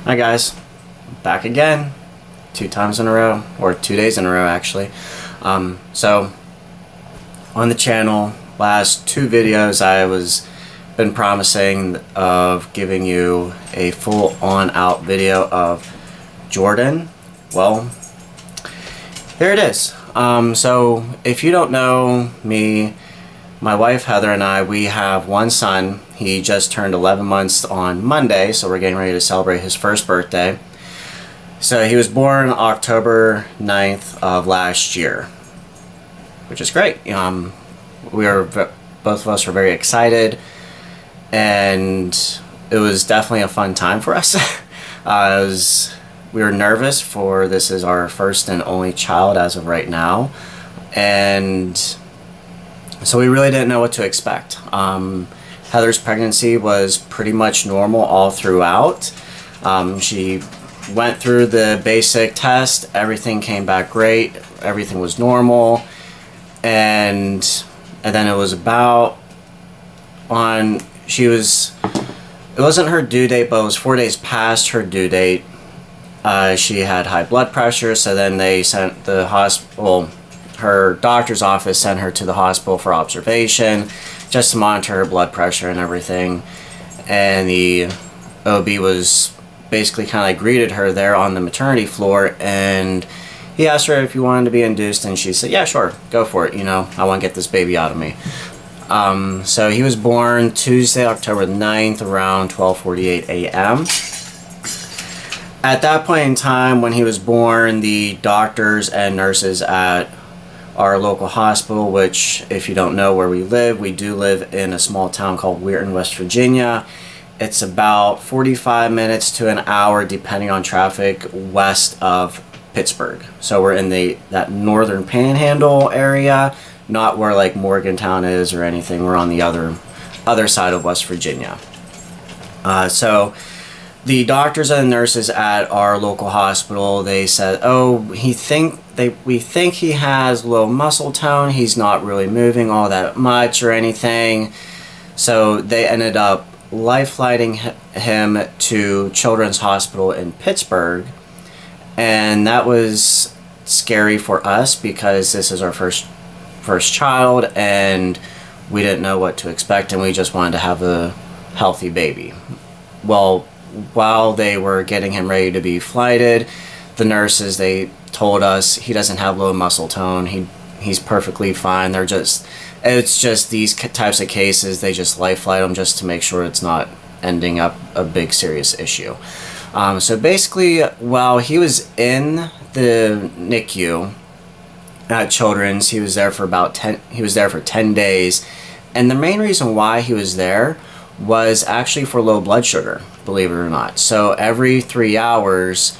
Hi guys, back again, 2 times in a row, or 2 days in a row actually. So on the channel, last 2 videos I was been promising of giving you a full on out video of Jordan. Well, here it is. So if you don't know me, my wife Heather and I, we have one son. He just turned 11 months on Monday, so we're getting ready to celebrate his first birthday. So he was born October 9th of last year, which is great. Both of us were very excited, and it was definitely a fun time for us. We were nervous for this is our first and only child as of right now, and so we really didn't know what to expect. Heather's pregnancy was pretty much normal all throughout. She went through the basic test, everything came back great, everything was normal, and then it was about it wasn't her due date, but it was 4 days past her due date. She had high blood pressure, so then they sent the hospital, her doctor's office sent her to the hospital for observation, just to monitor her blood pressure and everything. And the OB was basically kind of like greeted her there on the maternity floor, and he asked her if you wanted to be induced, and she said, yeah, sure, go for it, I want to get this baby out of me. So he was born Tuesday, October 9th, around 12:48 a.m. At that point in time, when he was born, the doctors and nurses at our local hospital, which, if you don't know where we do live in a small town called Weirton, West Virginia. It's about 45 minutes to an hour, depending on traffic, west of Pittsburgh. So we're in that northern panhandle area, not where like Morgantown is or anything. We're on the other side of West Virginia. So the doctors and nurses at our local hospital, they said, we think he has low muscle tone. He's not really moving all that much or anything. So they ended up life-flighting him to Children's Hospital in Pittsburgh. And that was scary for us because this is our first child, and we didn't know what to expect, and we just wanted to have a healthy baby. Well, while they were getting him ready to be flighted, the nurses, they told us he doesn't have low muscle tone. He's perfectly fine. It's just these types of cases, they just life flight him just to make sure it's not ending up a big serious issue. So basically, while he was in the NICU at Children's, he was there for 10 days, and the main reason why he was there was actually for low blood sugar, believe it or not. So every 3 hours,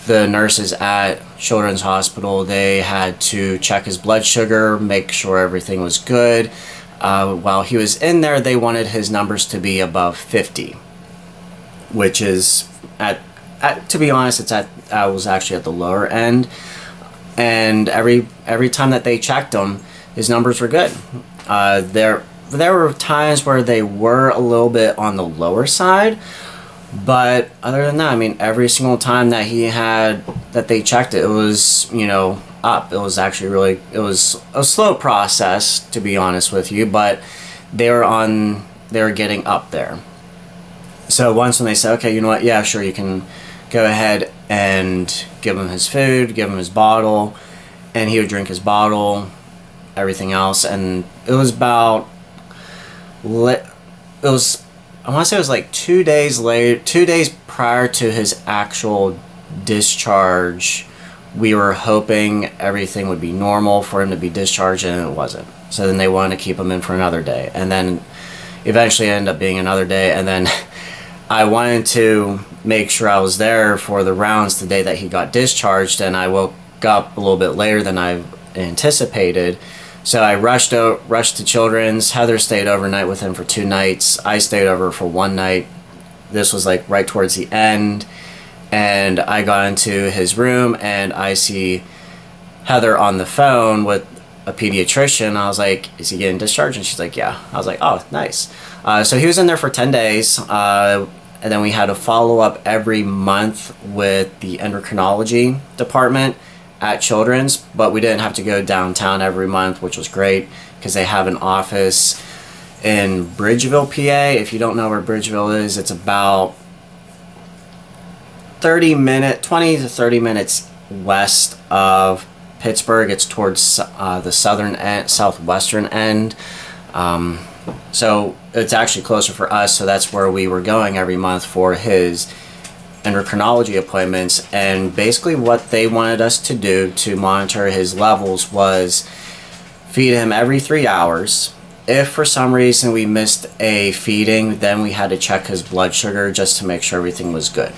the nurses at Children's Hospital, they had to check his blood sugar, make sure everything was good. While he was in there, they wanted his numbers to be above 50, which is, to be honest, I was actually at the lower end. And every time that they checked him, his numbers were good. There were times where they were a little bit on the lower side, but other than that, every single time that they checked it, it was, up. It was actually it was a slow process, to be honest with you, but they were getting up there. So once when they said, okay, you know what, yeah, sure, you can go ahead and give him his food, give him his bottle, and he would drink his bottle, everything else, and it was about, I want to say it was like 2 days later, 2 days prior to his actual discharge. We were hoping everything would be normal for him to be discharged, and it wasn't. So then they wanted to keep him in for another day, and then eventually it ended up being another day, and then I wanted to make sure I was there for the rounds the day that he got discharged, and I woke up a little bit later than I anticipated. So I rushed to Children's. Heather stayed overnight with him for 2 nights. I stayed over for 1 night. This was like right towards the end. And I got into his room, and I see Heather on the phone with a pediatrician. I was like, is he getting discharged? And she's like, yeah. I was like, oh, nice. So he was in there for 10 days. and then we had a follow-up every month with the endocrinology department at Children's, but we didn't have to go downtown every month, which was great because they have an office in Bridgeville, PA. If you don't know where Bridgeville is, it's about 20 to 30 minutes west of Pittsburgh. It's towards the southern end, southwestern end. So it's actually closer for us, so that's where we were going every month for his endocrinology appointments. And basically what they wanted us to do to monitor his levels was feed him every 3 hours. If for some reason we missed a feeding, then we had to check his blood sugar just to make sure everything was good.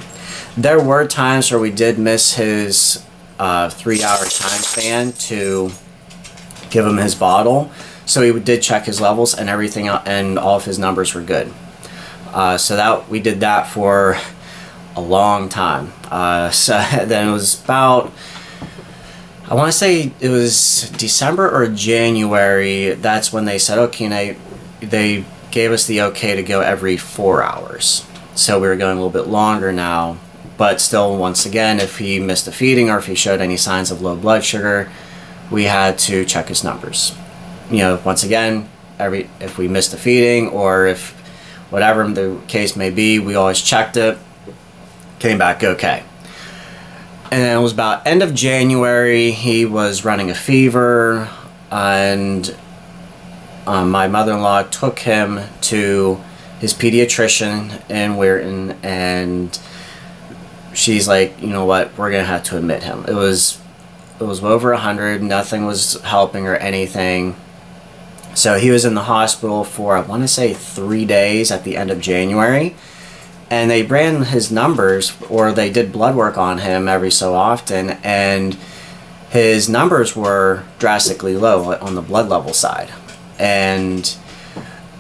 There were times where we did miss his 3-hour time span to give him his bottle. So we did check his levels and everything, and all of his numbers were good. So that we did that for a long time. So then it was about, I want to say it was December or January. That's when they said, okay, they gave us the okay to go every 4 hours. So we were going a little bit longer now, but still, once again, if he missed a feeding or if he showed any signs of low blood sugar, we had to check his numbers. You know, once again, if we missed a feeding or if whatever the case may be, we always checked it, came back okay. And then it was about end of January, he was running a fever, and my mother-in-law took him to his pediatrician in Weirton, and she's like, you know what, we're gonna have to admit him. It was over 100, nothing was helping or anything. So he was in the hospital for, I want to say, 3 days at the end of January. And they ran his numbers, or they did blood work on him every so often, and his numbers were drastically low on the blood level side. And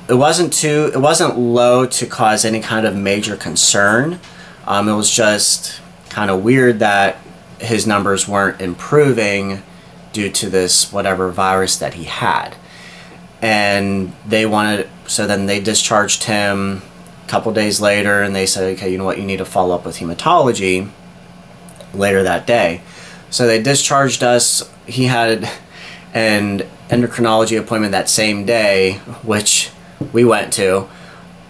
it wasn't low to cause any kind of major concern. It was just kind of weird that his numbers weren't improving due to this whatever virus that he had. And so then they discharged him a couple days later, and they said, okay, you know what, you need to follow up with hematology later that day. So they discharged us. He had an endocrinology appointment that same day, which we went to,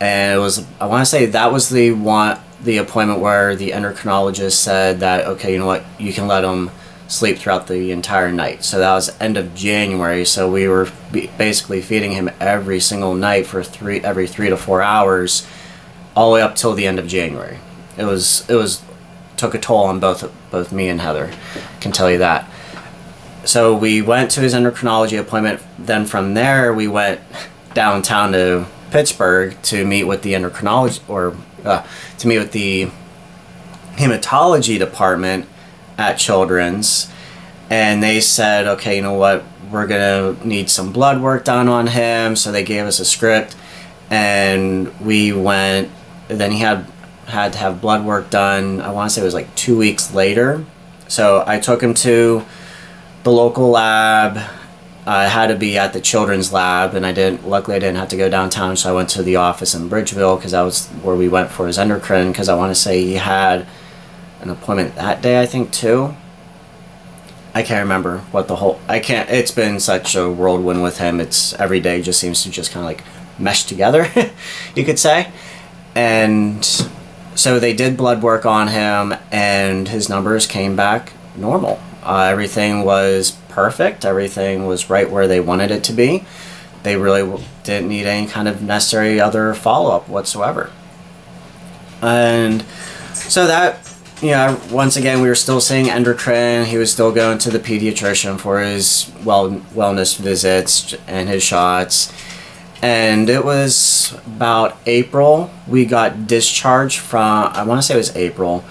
and it was, I want to say that was the appointment where the endocrinologist said that, okay, you know what, you can let him sleep throughout the entire night. So that was end of January. So we were basically feeding him every single night for every 3 to 4 hours, all the way up till the end of January. It took a toll on both me and Heather, I can tell you that. So we went to his endocrinology appointment. Then from there we went downtown to Pittsburgh to meet with the endocrinology, or to meet with the hematology department at Children's, and they said, okay, you know what, we're gonna need some blood work done on him. So they gave us a script, and we went. Then he had to have blood work done, I want to say it was like 2 weeks later. So I took him to the local lab. I had to be at the Children's lab, and luckily I didn't have to go downtown, so I went to the office in Bridgeville, because that was where we went for his endocrine, because I want to say he had an appointment that day, I think, too. I can't remember it's been such a whirlwind with him. It's every day just seems to just kind of like mesh together, you could say. And so they did blood work on him, and his numbers came back normal. Everything was perfect. Everything was right where they wanted it to be. They really didn't need any kind of necessary other follow-up whatsoever. And so that, once again, we were still seeing endocrine. He was still going to the pediatrician for his wellness visits and his shots. And it was about April. We got discharged from, I want to say it was April.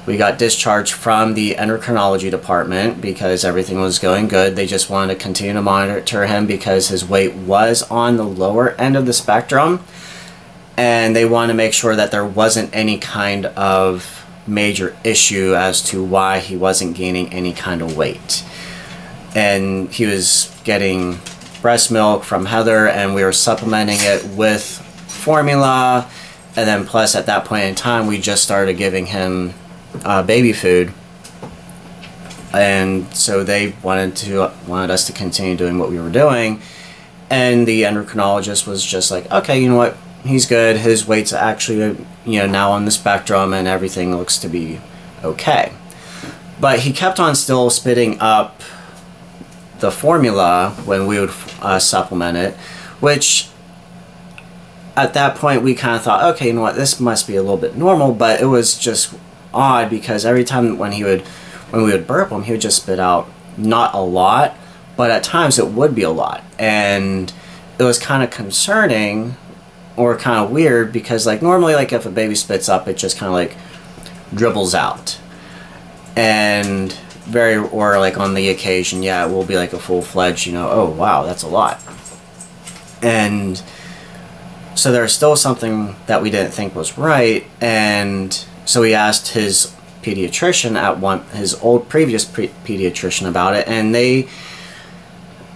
We got discharged from the endocrinology department because everything was going good. They just wanted to continue to monitor him because his weight was on the lower end of the spectrum. And they wanted to make sure that there wasn't any kind of major issue as to why he wasn't gaining any kind of weight. And he was getting breast milk from Heather, and we were supplementing it with formula And then plus at that point in time, we just started giving him baby food. And so they wanted us to continue doing what we were doing. And the endocrinologist was just like, okay, you know what? He's good. His weight's actually, now on the spectrum, and everything looks to be okay. But he kept on still spitting up the formula when we would supplement it, which at that point we kind of thought, okay, you know what? This must be a little bit normal, but it was just odd because every time when we would burp him, he would just spit out not a lot, but at times it would be a lot. And it was kind of concerning or kind of weird because like normally like if a baby spits up, it just kind of like dribbles out. And or like on the occasion, yeah, it will be like a full-fledged, oh wow, that's a lot. And so there's still something that we didn't think was right. And so we asked his pediatrician his old previous pediatrician about it, and they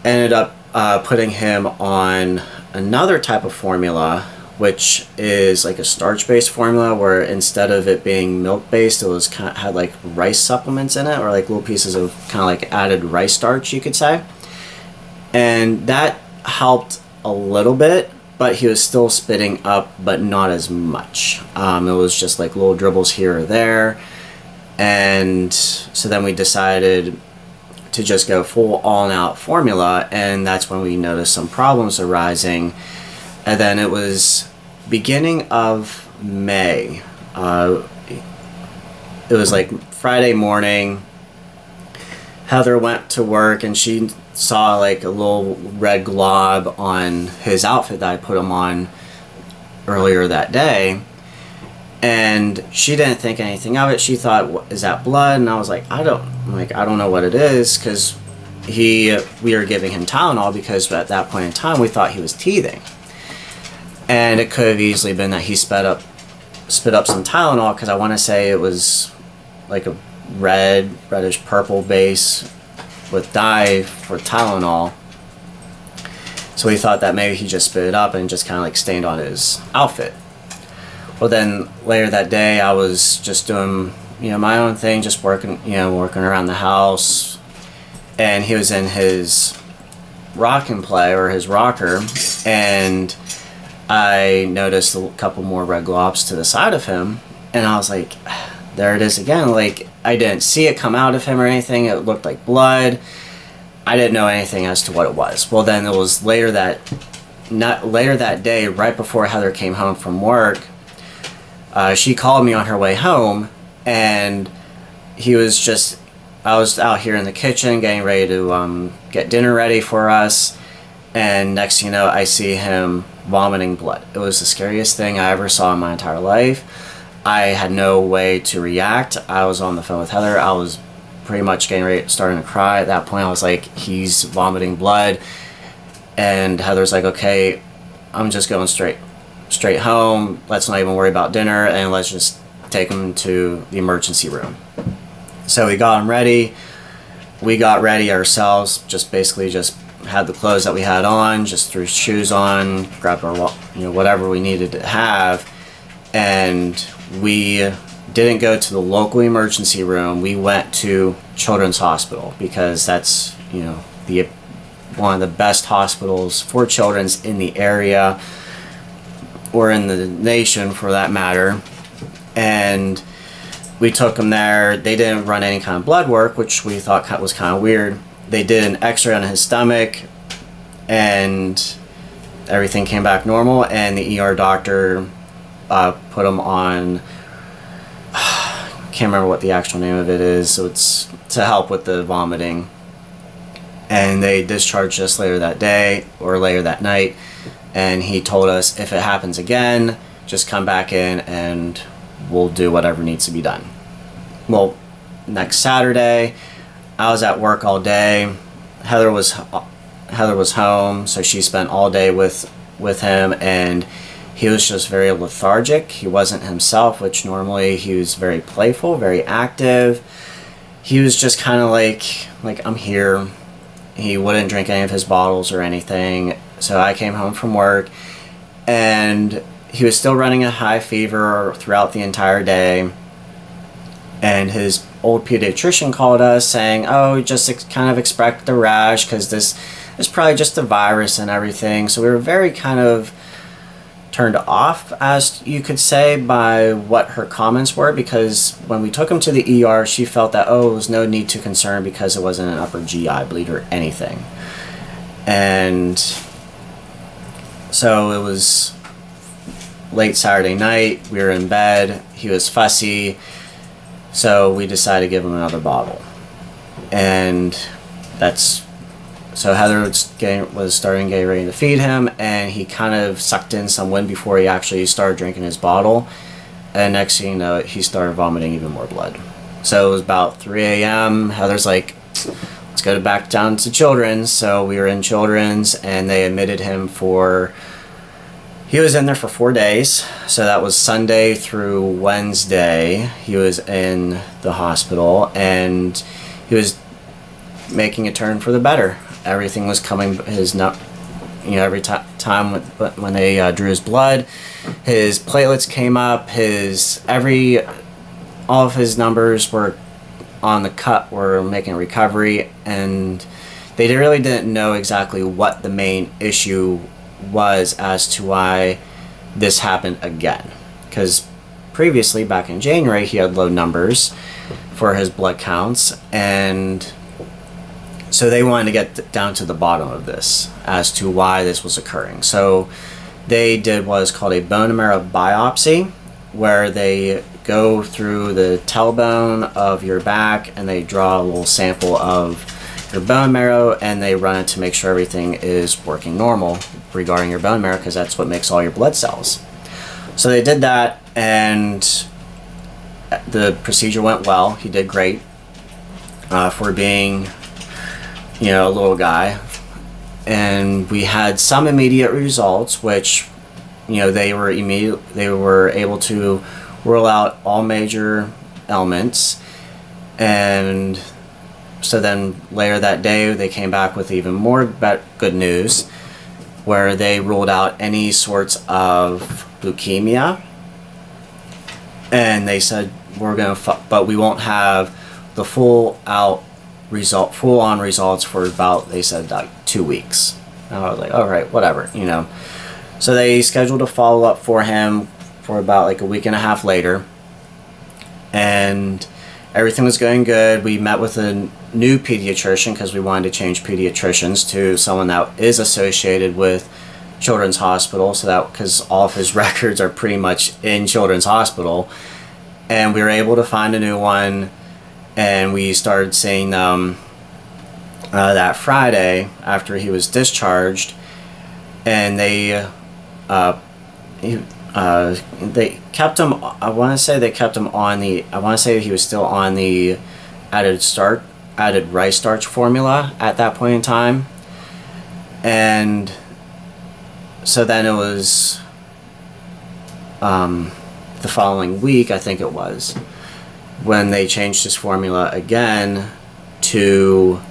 ended up putting him on another type of formula, which is like a starch-based formula where instead of it being milk-based, it was had like rice supplements in it, or like little pieces of kind of like added rice starch, you could say. And that helped a little bit, but he was still spitting up, but not as much. It was just like little dribbles here or there. And so then we decided to just go full all-out formula, and that's when we noticed some problems arising. And then it was beginning of May. It was like Friday morning. Heather went to work and she saw like a little red glob on his outfit that I put him on earlier that day. And she didn't think anything of it. She thought, is that blood? And I was like, I don't know what it is, because we were giving him Tylenol because at that point in time we thought he was teething. And it could have easily been that he spit up some Tylenol, because I want to say it was like a reddish purple base with dye for Tylenol. So we thought that maybe he just spit it up and just kind of like stained on his outfit. Well, then later that day I was just doing my own thing, just working around the house, and he was in his rock and play, or his rocker, and I noticed a couple more red globs to the side of him, and I was like, there it is again. Like, I didn't see it come out of him or anything. It looked like blood. I didn't know anything as to what it was. Well, then it was later that day, right before Heather came home from work, she called me on her way home, and I was out here in the kitchen getting ready to get dinner ready for us, and next thing you know, I see him vomiting blood. It was the scariest thing I ever saw in my entire life. I had no way to react. I was on the phone with Heather. I was pretty much starting to cry. At that point, I was like, he's vomiting blood. And Heather's like, okay, I'm just going straight home. Let's not even worry about dinner, and let's just take him to the emergency room. So we got him ready. We got ready ourselves, just had the clothes that we had on, just threw shoes on, grabbed our, whatever we needed to have, and we didn't go to the local emergency room. We went to Children's Hospital, because that's, one of the best hospitals for children in the area, or in the nation for that matter. And we took him there. They didn't run any kind of blood work, which we thought was kind of weird. They did an x-ray on his stomach, and everything came back normal, and the ER doctor put him on, I can't remember what the actual name of it is, so it's to help with the vomiting. And they discharged us later that day, or later that night, and he told us, if it happens again, just come back in and we'll do whatever needs to be done. Well, next Saturday, I was at work all day. Heather was home, so she spent all day with him, and he was just very lethargic. He wasn't himself, which normally he was very playful, very active. He was just kind of like I'm here. He wouldn't drink any of his bottles or anything. So I came home from work, and he was still running a high fever throughout the entire day. And his old pediatrician called us saying, oh, just kind of expect the rash because this is probably just a virus and everything. So we were very kind of turned off, as you could say, by what her comments were, because when we took him to the ER, she felt that, oh, there was no need to concern because it wasn't an upper GI bleed or anything. And so it was late Saturday night, we were in bed, he was fussy, so we decided to give him another bottle. And so Heather was starting getting ready to feed him, and he kind of sucked in some wind before he actually started drinking his bottle. And next thing you know, he started vomiting even more blood. So it was about 3 a.m. Heather's like, let's go back down to Children's. So we were in Children's, and they admitted him he was in there for 4 days. So that was Sunday through Wednesday. He was in the hospital, and he was making a turn for the better. Everything was coming, every time when they drew his blood, his platelets came up, all of his numbers were on the cut, were making a recovery, and they really didn't know exactly what the main issue was as to why this happened again. Because previously, back in January, he had low numbers for his blood counts, and so they wanted to get down to the bottom of this as to why this was occurring. So they did what is called a bone marrow biopsy, where they go through the tailbone of your back and they draw a little sample of your bone marrow, and they run it to make sure everything is working normal regarding your bone marrow, because that's what makes all your blood cells. So they did that, and the procedure went well. He did great for being a little guy. And we had some immediate results, which they were able to rule out all major ailments. And so then later that day, they came back with even more good news, where they ruled out any sorts of leukemia. And they said, but we won't have the full-on results for about, they said, like 2 weeks. And I was like, all right, whatever, So they scheduled a follow-up for him for about like a week and a half later. And everything was going good. We met with a new pediatrician because we wanted to change pediatricians to someone that is associated with Children's Hospital, so that because all of his records are pretty much in Children's Hospital. And we were able to find a new one, and we started seeing them that Friday after he was discharged. And they kept him. I want to say they kept him on the. I want to say he was still on the added rice starch formula at that point in time. And so then it was the following week, I think it was, when they changed his formula again to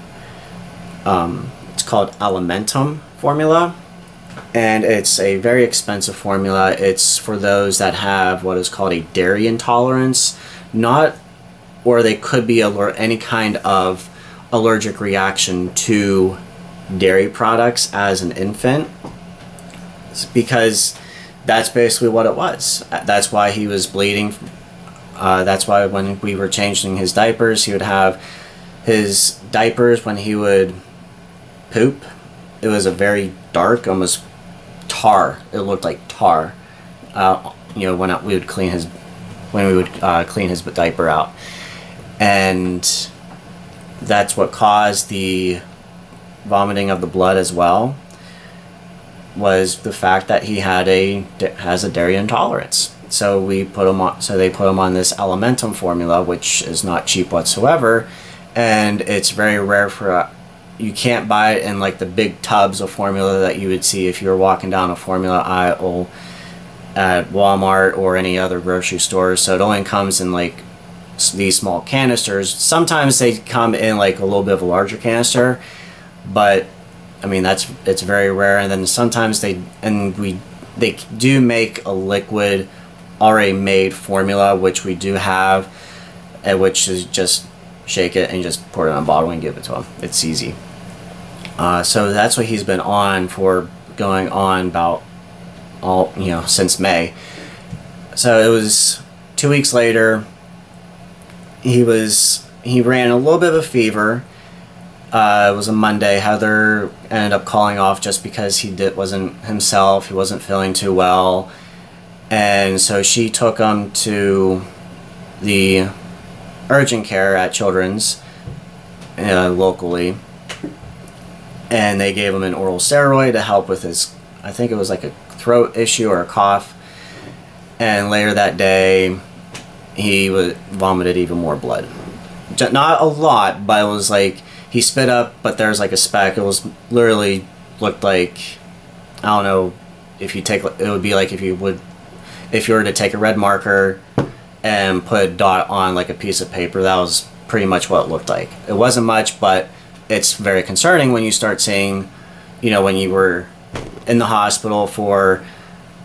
it's called Alimentum formula. And it's a very expensive formula. It's for those that have what is called a dairy intolerance, or they could be any kind of allergic reaction to dairy products as an infant, because that's basically what it was. That's why he was bleeding. That's why when we were changing his diapers, he would have his diapers when he would poop. It was a very dark, almost tar. It looked like tar. When we would clean his diaper out, and that's what caused the vomiting of the blood as well. Was the fact that he has a dairy intolerance. So they put him on this Alimentum formula, which is not cheap whatsoever, and it's very rare you can't buy it in like the big tubs of formula that you would see if you were walking down a formula aisle at Walmart or any other grocery store. So it only comes in like these small canisters. Sometimes they come in like a little bit of a larger canister, but I mean it's very rare. And then sometimes we they do make a liquid already made formula, which we do have, and which is just shake it and just pour it in a bottle and give it to him. It's easy. So that's what he's been on for, going on about all, since May. So it was 2 weeks later. He ran a little bit of a fever. It was a Monday. Heather ended up calling off just because wasn't himself. He wasn't feeling too well. And so she took him to the urgent care at Children's locally. And they gave him an oral steroid to help with his, I think it was like a throat issue or a cough. And later that day, he vomited even more blood. Not a lot, but it was like he spit up, but there's like a speck. It was literally looked like, I don't know, if you take, it would be like if you were to take a red marker and put a dot on like a piece of paper. That was pretty much what it looked like. It wasn't much, but it's very concerning when you start seeing, when you were in the hospital for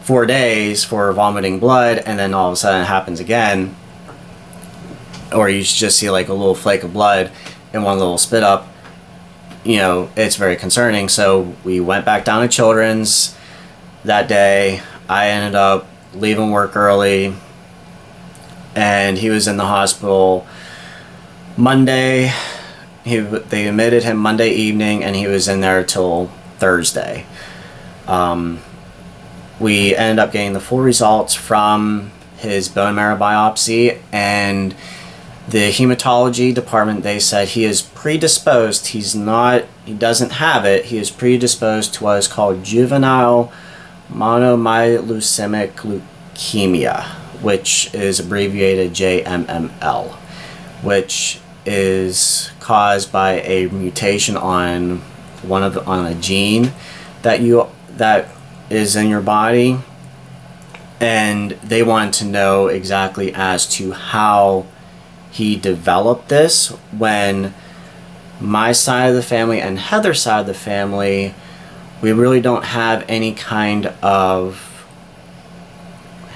4 days for vomiting blood, and then all of a sudden it happens again, or you just see like a little flake of blood and one little spit up. It's very concerning. So we went back down to Children's that day. I ended up leaving work early, and he was in the hospital Monday. They admitted him Monday evening, and he was in there till Thursday. We ended up getting the full results from his bone marrow biopsy, and the hematology department, they said he is predisposed. He doesn't have it. He is predisposed to what is called juvenile monomyelocemic leukemia, which is abbreviated JMML, which is caused by a mutation on a gene that is in your body. And they wanted to know exactly as to how he developed this, when my side of the family and Heather's side of the family, we really don't have any kind of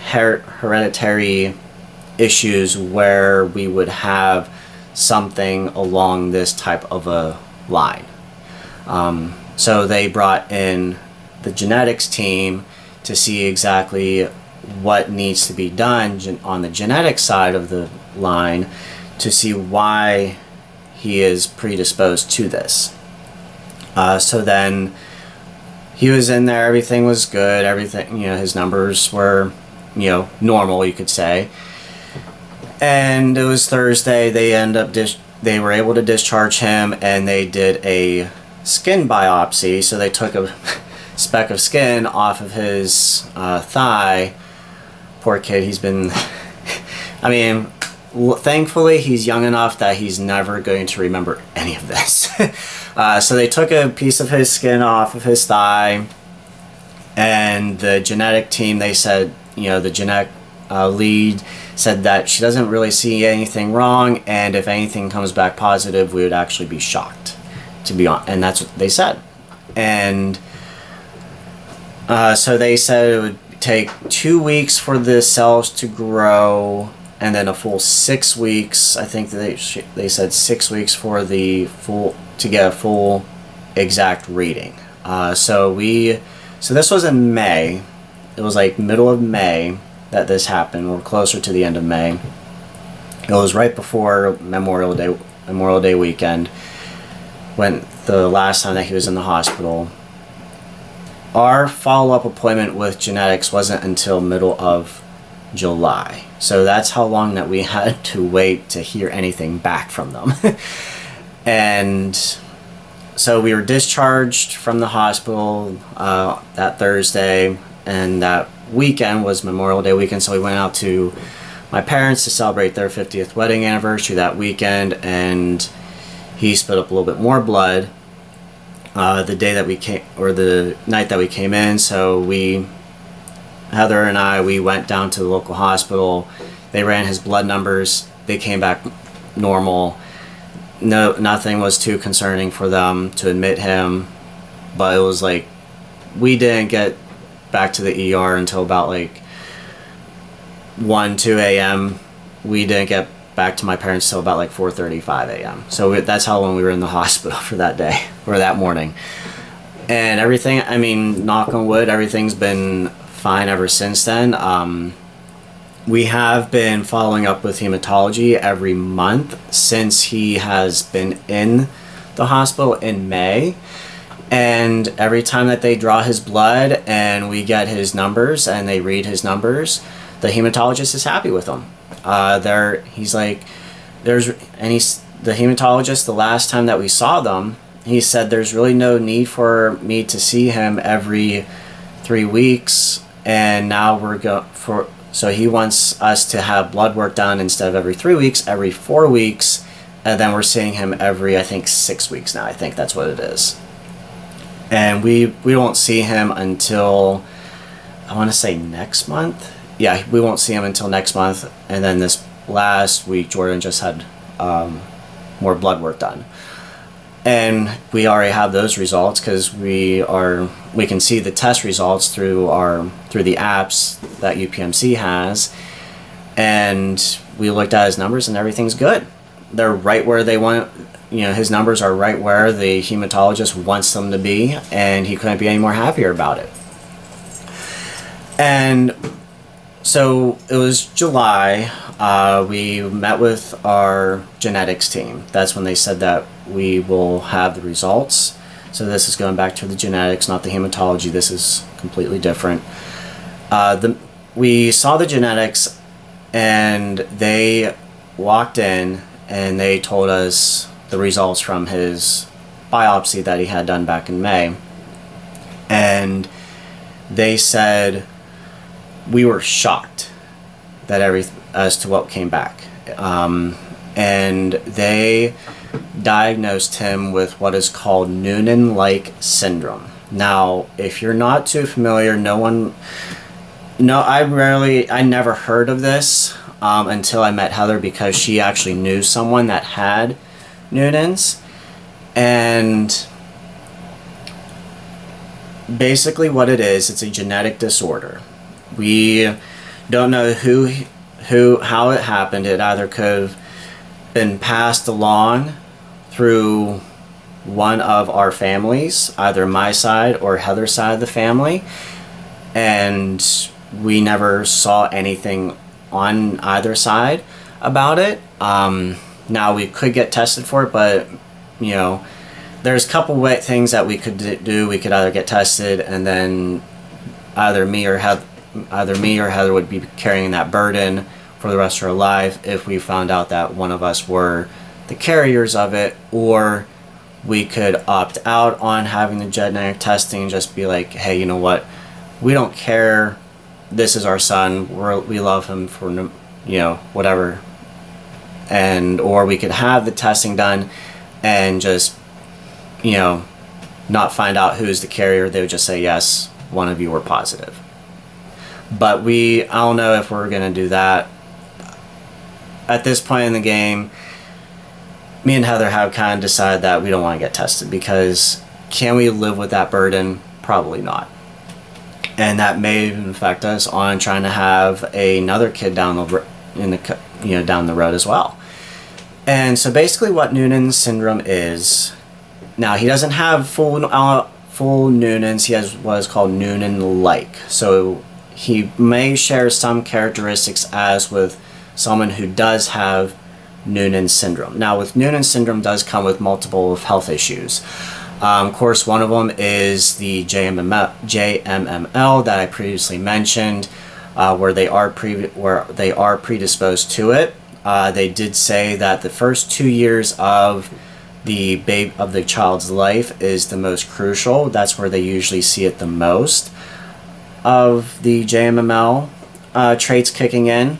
hereditary issues where we would have something along this type of a line. So they brought in the genetics team to see exactly what needs to be done on the genetic side of the line to see why he is predisposed to this. So then he was in there, everything was good, everything, his numbers were, normal, you could say. And it was Thursday. They were able to discharge him, and they did a skin biopsy. So they took a speck of skin off of his thigh. Poor kid, he's been, thankfully he's young enough that he's never going to remember any of this. So they took a piece of his skin off of his thigh, and the genetic team, they said, the genetic lead said that she doesn't really see anything wrong, and if anything comes back positive, we would actually be shocked, to be honest. And that's what they said. And so they said it would take 2 weeks for the cells to grow, and then a full 6 weeks. I think they said 6 weeks for to get a full exact reading. So this was in May. It was like middle of May that this happened. We're closer to the end of May. It was right before Memorial Day weekend, when the last time that he was in the hospital. Our follow-up appointment with genetics wasn't until middle of July. So that's how long that we had to wait to hear anything back from them. And so we were discharged from the hospital that Thursday, and that weekend was Memorial Day weekend, so we went out to my parents to celebrate their 50th wedding anniversary that weekend, and he spit up a little bit more blood the night that we came in. So Heather and I went down to the local hospital. They ran his blood numbers. They came back normal. No, nothing was too concerning for them to admit him, but it was like we didn't get back to the ER until about like 1, 2 a.m. We didn't get back to my parents till about like 4:35 a.m. So that's how long we were in the hospital for that day, or that morning. And everything, I mean, knock on wood, everything's been fine ever since then. We have been following up with hematology every month since he has been in the hospital in May. And every time that they draw his blood and we get his numbers and they read his numbers, the hematologist is happy with him. He's like, the hematologist, the last time that we saw them, he said there's really no need for me to see him every 3 weeks, and now so he wants us to have blood work done instead of every 3 weeks, every 4 weeks, and then we're seeing him every, I think, 6 weeks now. I think that's what it is. And we won't see him until, I want to say next month. Yeah, we won't see him until next month. And then this last week, Jordan just had more blood work done. And we already have those results because we can see the test results through the apps that UPMC has. And we looked at his numbers and everything's good. They're right where they want. His numbers are right where the hematologist wants them to be, and he couldn't be any more happier about it. And so it was July. We met with our genetics team. That's when they said that we will have the results. So this is going back to the genetics, not the hematology. This is completely different. We saw the genetics, and they walked in and they told us the results from his biopsy that he had done back in May. And they said we were shocked that as to what came back. And they diagnosed him with what is called Noonan-like syndrome. Now, if you're not too familiar, I never heard of this until I met Heather, because she actually knew someone that had Noonan's. And basically what it is, it's a genetic disorder. We don't know how it happened. It either could have been passed along through one of our families, either my side or Heather's side of the family, and we never saw anything on either side about it. Now we could get tested for it, but there's a couple things that we could do. We could either get tested, and then either me or Heather would be carrying that burden for the rest of our life if we found out that one of us were the carriers of it, or we could opt out on having the genetic testing and just be like, hey, you know what? We don't care. This is our son. We love him for whatever. Or we could have the testing done and just not find out who's the carrier. They would just say, yes, one of you were positive. But I don't know if we're going to do that. At this point in the game, me and Heather have kind of decided that we don't want to get tested, because can we live with that burden? Probably not. And that may even affect us on trying to have another kid down the road as well. And so basically what Noonan's syndrome is, now he doesn't have full Noonan's, he has what is called Noonan-like. So he may share some characteristics as with someone who does have Noonan syndrome. Now with Noonan syndrome does come with multiple health issues. Of course, one of them is the JMML that I previously mentioned, where they are predisposed to it. They did say that the first 2 years of the child's life is the most crucial. That's where they usually see it the most of the JMML traits kicking in.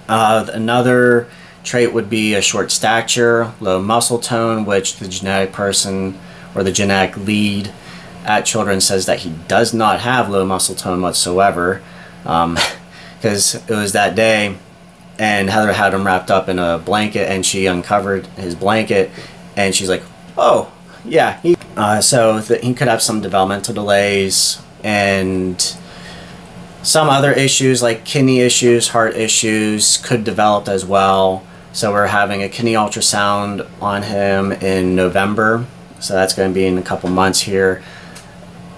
Another trait would be a short stature, low muscle tone, which the genetic person or the genetic lead at Children says that he does not have low muscle tone whatsoever, because it was that day and Heather had him wrapped up in a blanket, and she uncovered his blanket and she's like, oh yeah, he could have some developmental delays, and some other issues like kidney issues, heart issues could develop as well. So we're having a kidney ultrasound on him in November. So that's going to be in a couple months here.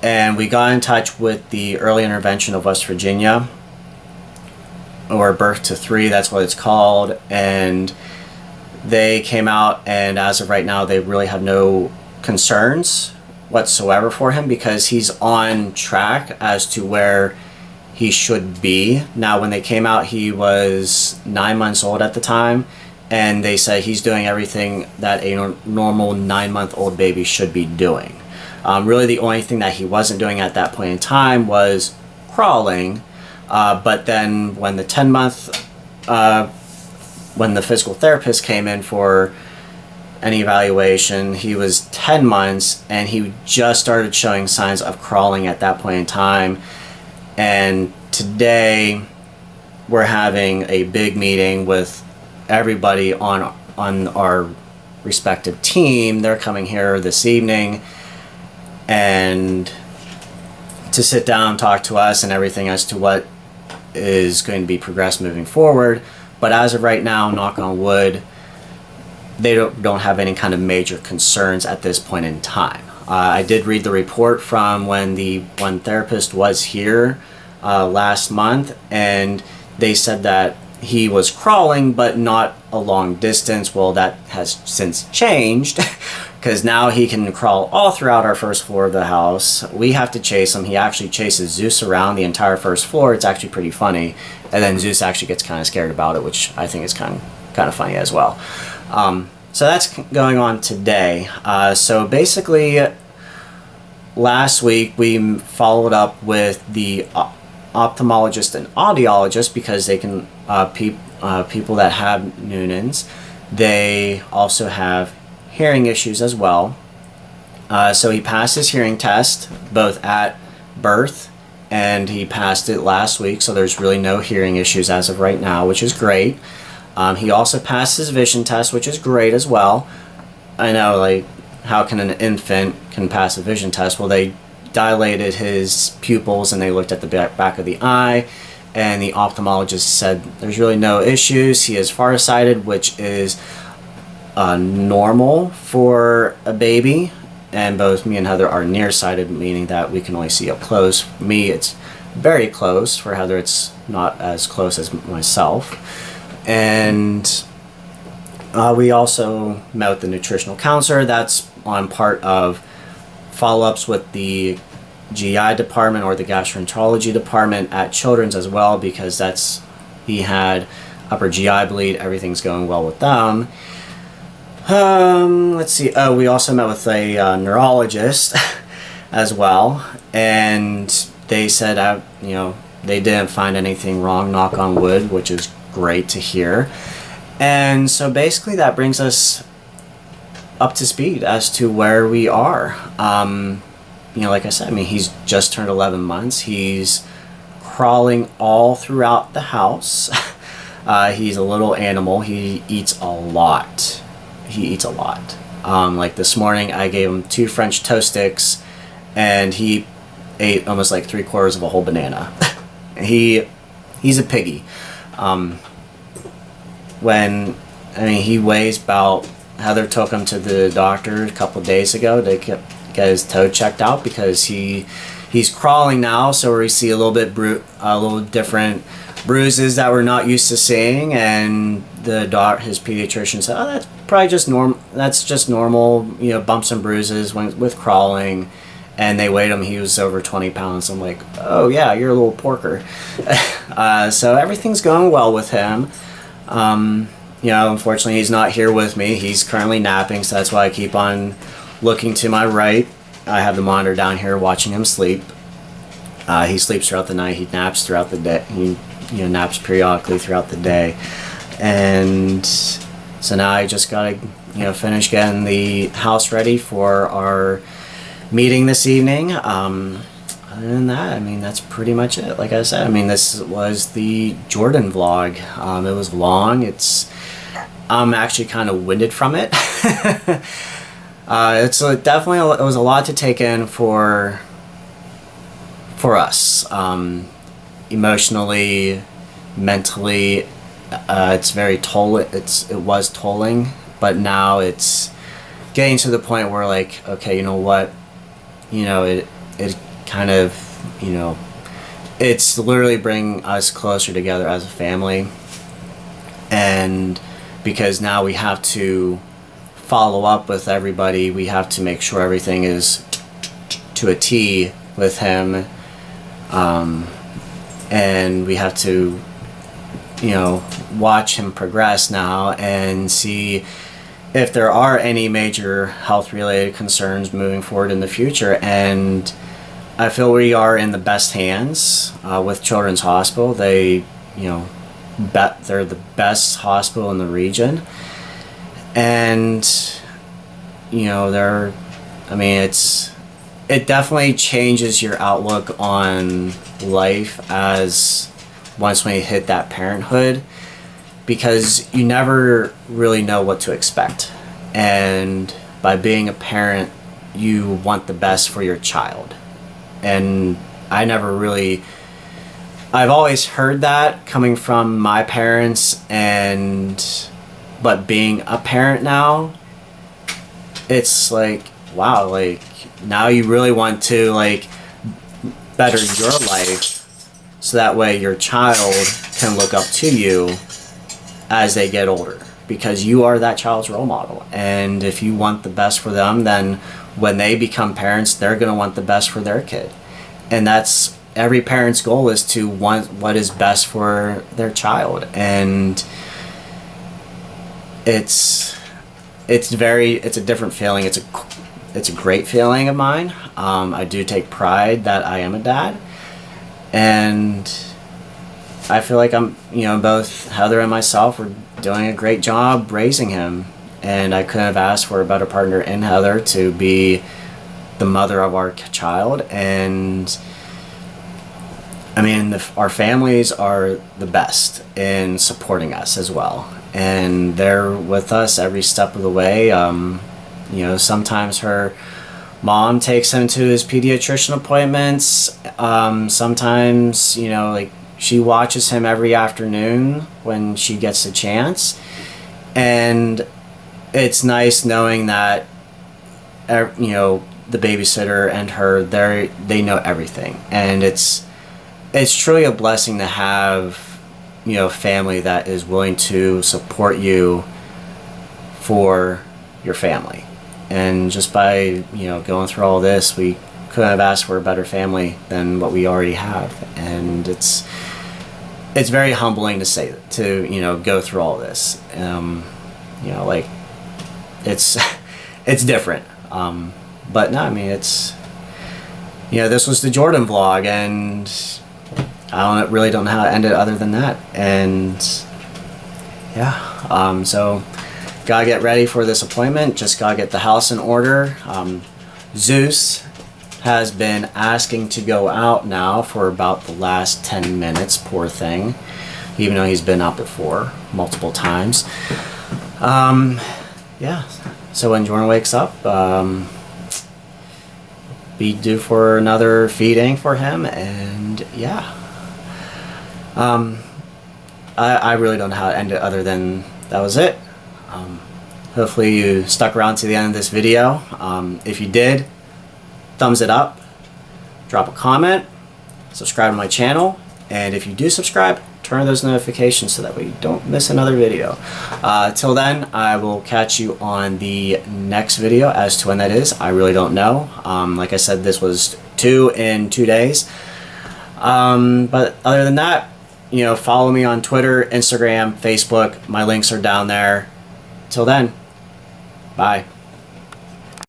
And we got in touch with the Early Intervention of West Virginia, or Birth to 3, that's what it's called. And they came out, and as of right now, they really have no concerns whatsoever for him because he's on track as to where he should be. Now, when they came out, he was 9 months old at the time, and they said he's doing everything that a normal 9-month-old baby should be doing. Really, the only thing that he wasn't doing at that point in time was crawling. But then when the 10-month, when the physical therapist came in for an evaluation, he was 10 months, and he just started showing signs of crawling at that point in time. And today, we're having a big meeting with everybody on our respective team. They're coming here this evening and to sit down and talk to us and everything as to what is going to be progressed moving forward. But as of right now, knock on wood, they don't have any kind of major concerns at this point in time. I did read the report from when the one therapist was here last month, and they said that he was crawling but not a long distance. Well, that has since changed because now he can crawl all throughout our first floor of the house. We have to chase him. He actually chases Zeus around the entire first floor. It's actually pretty funny. And then Zeus actually gets kind of scared about it, which I think is kind of funny as well. So that's going on today. So basically, last week we followed up with the ophthalmologist and audiologist because they can people that have Noonan's, they also have hearing issues as well. So he passed his hearing test both at birth, and he passed it last week, so there's really no hearing issues as of right now, which is great. He also passed his vision test, which is great as well. I know, like, how can an infant can pass a vision test? Well, they dilated his pupils and they looked at the back of the eye, and the ophthalmologist said there's really no issues. He is farsighted, which is normal for a baby, and both me and Heather are nearsighted, meaning that we can only see up close. For me, it's very close. For Heather, it's not as close as myself. And we also met with the nutritional counselor. That's on part of follow-ups with the GI department or the gastroenterology department at Children's as well, because he had upper GI bleed. Everything's going well with them. Let's see. Oh, we also met with a neurologist as well, and they said, they didn't find anything wrong, knock on wood, which is great to hear. And so basically that brings us up to speed as to where we are. Like I said, he's just turned 11 months. He's crawling all throughout the house. He's a little animal. He eats a lot. Like this morning, I gave him 2 French toast sticks, and he ate almost like 3/4 of a whole banana. He's a piggy. He weighs about. Heather took him to the doctor a couple days ago to get his toe checked out because he's crawling now, so we see a little different bruises that we're not used to seeing, and his pediatrician said, "Oh, that's probably just normal. That's just normal, bumps and bruises with crawling." And they weighed him. He was over 20 pounds. I'm like, "Oh yeah, you're a little porker." So everything's going well with him. Unfortunately, he's not here with me. He's currently napping, so that's why I keep on looking to my right. I have the monitor down here watching him sleep. He sleeps throughout the night. He naps throughout the day. He naps periodically throughout the day. And so now I just gotta finish getting the house ready for our meeting this evening. Other than that, that's pretty much it. Like I said, this was the Jordan vlog. It was long. I'm actually kind of winded from it. It was a lot to take in for for us. Emotionally, mentally, it's very it was tolling, but now it's getting to the point where, like, okay, you know what, it kind of, it's literally bringing us closer together as a family. And because now we have to follow up with everybody, we have to make sure everything is to a T with him, and we have to watch him progress now and see if there are any major health related concerns moving forward in the future. And I feel we are in the best hands with Children's Hospital. They they're the best hospital in the region, and it definitely changes your outlook on life as once when you hit that parenthood, because you never really know what to expect. And by being a parent, you want the best for your child. And I've always heard that coming from my parents, but being a parent now, it's like, wow, like now you really want to better your life, so that way your child can look up to you as they get older, because you are that child's role model. And if you want the best for them, then when they become parents, they're going to want the best for their kid. And that's every parent's goal, is to want what is best for their child. And it's a different feeling. It's a great feeling of mine. I do take pride that I am a dad, and I feel like both Heather and myself are doing a great job raising him, and I couldn't have asked for a better partner in Heather to be the mother of our child. And our families are the best in supporting us as well, and they're with us every step of the way. Sometimes her mom takes him to his pediatrician appointments. Sometimes, she watches him every afternoon when she gets a chance. And it's nice knowing that, the babysitter and her, they know everything. And it's truly a blessing to have, family that is willing to support you for your family. And just by going through all this, we couldn't have asked for a better family than what we already have. And it's very humbling to go through all this. It's different. But no, it's this was the Jordan vlog, and I really don't know how to end it other than that. And yeah, so gotta get ready for this appointment. Just gotta get the house in order. Zeus has been asking to go out now for about the last 10 minutes, poor thing, even though he's been out before multiple times. Yeah, so when Jordan wakes up, be due for another feeding for him. And yeah, I really don't know how to end it other than that was it. Hopefully you stuck around to the end of this video. If you did, thumbs it up, drop a comment, subscribe to my channel, and if you do subscribe, turn on those notifications so that way you don't miss another video. Till then, I will catch you on the next video. As to when that is, I really don't know. Like I said, this was 2 in 2 days. But other than that, follow me on Twitter, Instagram, Facebook. My links are down there. Till then, bye.